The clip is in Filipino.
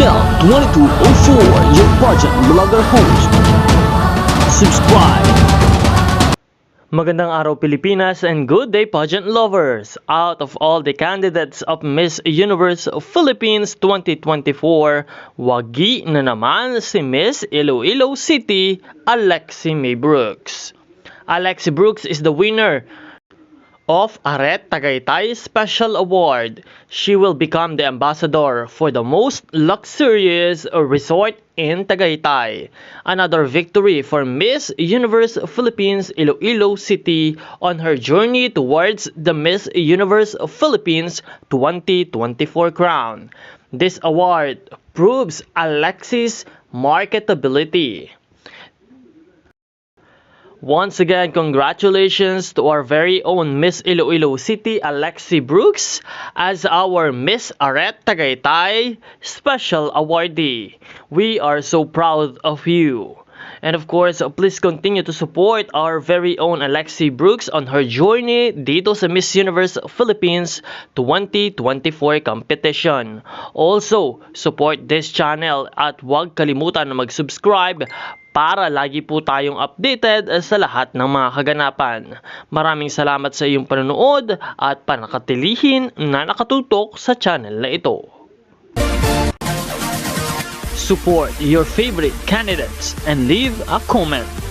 Mel 2204, your pageant vlogger host. Subscribe. Magandang araw Pilipinas and good day pageant lovers! Out of all the candidates of Miss Universe Philippines 2024, wagi na naman si Miss Iloilo City, Alexi May Brooks. Alexi Brooks is the winner of Aret Tagaytay Special Award. She will become the ambassador for the most luxurious resort in Tagaytay. Another victory for Miss Universe Philippines Iloilo City on her journey towards the Miss Universe Philippines 2024 crown. This award proves Alexi's marketability. Once again, congratulations to our very own Miss Iloilo City, Alexi Brooks, as our Miss Aret Tagaytay Special Awardee. We are so proud of you. And of course, please continue to support our very own Alexi Brooks on her journey dito sa Miss Universe Philippines 2024 competition. Also, support this channel at huwag kalimutan na mag-subscribe para lagi po tayong updated sa lahat ng mga kaganapan. Maraming salamat sa iyong panonood at panakatilihin na nakatutok sa channel na ito. Support your favorite candidates and leave a comment.